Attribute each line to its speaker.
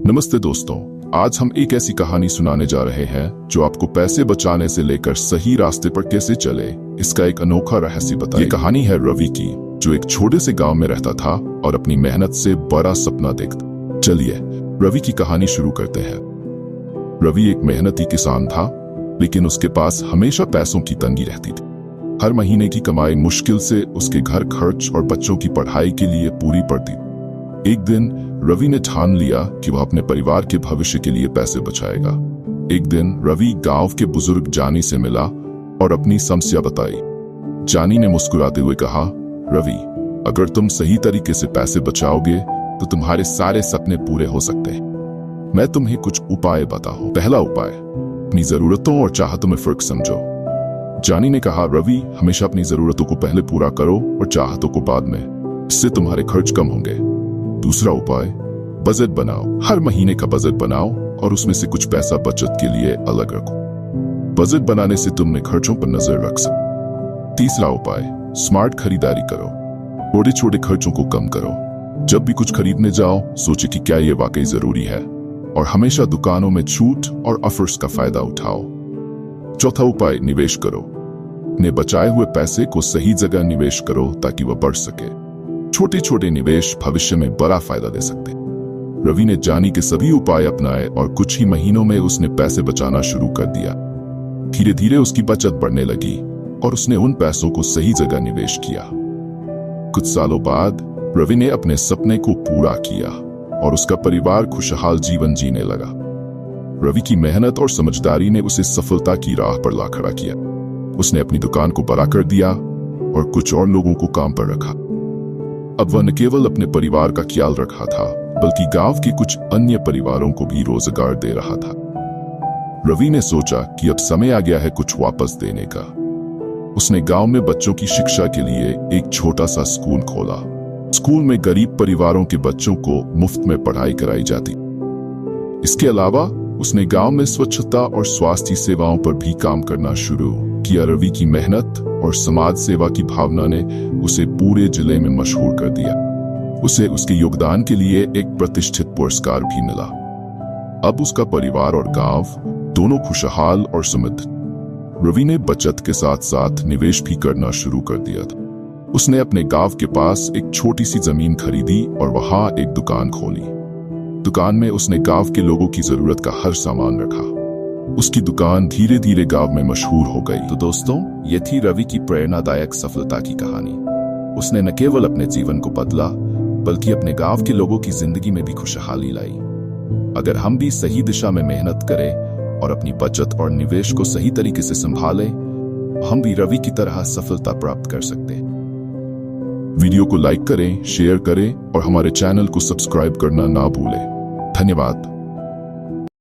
Speaker 1: नमस्ते दोस्तों, आज हम एक ऐसी कहानी सुनाने जा रहे हैं जो आपको पैसे बचाने से लेकर सही रास्ते पर कैसे चले इसका एक अनोखा रहस्य बताएगी। ये कहानी है रवि की, जो एक छोटे से गांव में रहता था और अपनी मेहनत से बड़ा सपना देखता। चलिए रवि की कहानी शुरू करते हैं। रवि एक मेहनती किसान था, लेकिन उसके पास हमेशा पैसों की तंगी रहती थी। हर महीने की कमाई मुश्किल से उसके घर खर्च और बच्चों की पढ़ाई के लिए पूरी पड़ती। एक दिन रवि ने ठान लिया कि वह अपने परिवार के भविष्य के लिए पैसे बचाएगा। एक दिन रवि गांव के बुजुर्ग जानी से मिला और अपनी समस्या बताई। जानी ने मुस्कुराते हुए कहा, रवि, अगर तुम सही तरीके से पैसे बचाओगे तो तुम्हारे सारे सपने पूरे हो सकते हैं। मैं तुम्हें कुछ उपाय बताऊं। पहला उपाय, अपनी जरूरतों और चाहतों में फर्क समझो। जानी ने कहा, रवि, हमेशा अपनी जरूरतों को पहले पूरा करो और चाहतों को बाद में। इससे तुम्हारे खर्च कम होंगे। दूसरा उपाय, बजट बनाओ। हर महीने का बजट बनाओ और उसमें से कुछ पैसा बचत के लिए अलग रखो। बजट बनाने से तुम अपने खर्चों पर नजर रख सकते। तीसरा उपाय, स्मार्ट खरीदारी करो। छोटे छोटे खर्चों को कम करो। जब भी कुछ खरीदने जाओ, सोचे कि क्या ये वाकई जरूरी है, और हमेशा दुकानों में छूट और ऑफर्स का फायदा उठाओ। चौथा उपाय, निवेश करो। अपने बचाए हुए पैसे को सही जगह निवेश करो ताकि वह बढ़ सके। छोटे छोटे निवेश भविष्य में बड़ा फायदा दे सकते। रवि ने जानी के सभी उपाय अपनाए और कुछ ही महीनों में उसने पैसे बचाना शुरू कर दिया। धीरे धीरे उसकी बचत बढ़ने लगी और उसने उन पैसों को सही जगह निवेश किया। कुछ सालों बाद रवि ने अपने सपने को पूरा किया और उसका परिवार खुशहाल जीवन जीने लगा। रवि की मेहनत और समझदारी ने उसे सफलता की राह पर ला खड़ा किया। उसने अपनी दुकान को बड़ा कर दिया और कुछ और लोगों को काम पर रखा। अब वह न केवल अपने परिवार का ख्याल रखा था, बल्कि गांव के कुछ अन्य परिवारों को भी रोजगार दे रहा था। रवि ने सोचा कि अब समय आ गया है कुछ वापस देने का। उसने गांव में बच्चों की शिक्षा के लिए एक छोटा सा स्कूल खोला। स्कूल में गरीब परिवारों के बच्चों को मुफ्त में पढ़ाई कराई जाती। इसके अलावा उसने गांव में स्वच्छता और स्वास्थ्य सेवाओं पर भी काम करना शुरू किया। रवि की मेहनत और समाज सेवा की भावना ने उसे पूरे जिले में मशहूर कर दिया। उसे उसके योगदान के लिए एक प्रतिष्ठित पुरस्कार भी मिला। अब उसका परिवार और गांव दोनों खुशहाल और समृद्ध। रवि ने बचत के साथ साथ निवेश भी करना शुरू कर दिया था। उसने अपने गांव के पास एक छोटी सी जमीन खरीदी और वहां एक दुकान खोली। दुकान में उसने गांव के लोगों की जरूरत का हर सामान रखा। उसकी दुकान धीरे धीरे गांव में मशहूर हो गई। तो दोस्तों, ये थी रवि की प्रेरणादायक सफलता की कहानी। उसने न केवल अपने जीवन को बदला, बल्कि अपने गांव के लोगों की जिंदगी में भी खुशहाली लाई। अगर हम भी सही दिशा में मेहनत करें और अपनी बचत और निवेश को सही तरीके से संभालें, हम भी रवि की तरह सफलता प्राप्त कर सकते हैं। वीडियो को लाइक करें, शेयर करें और हमारे चैनल को सब्सक्राइब करना ना भूलें। धन्यवाद।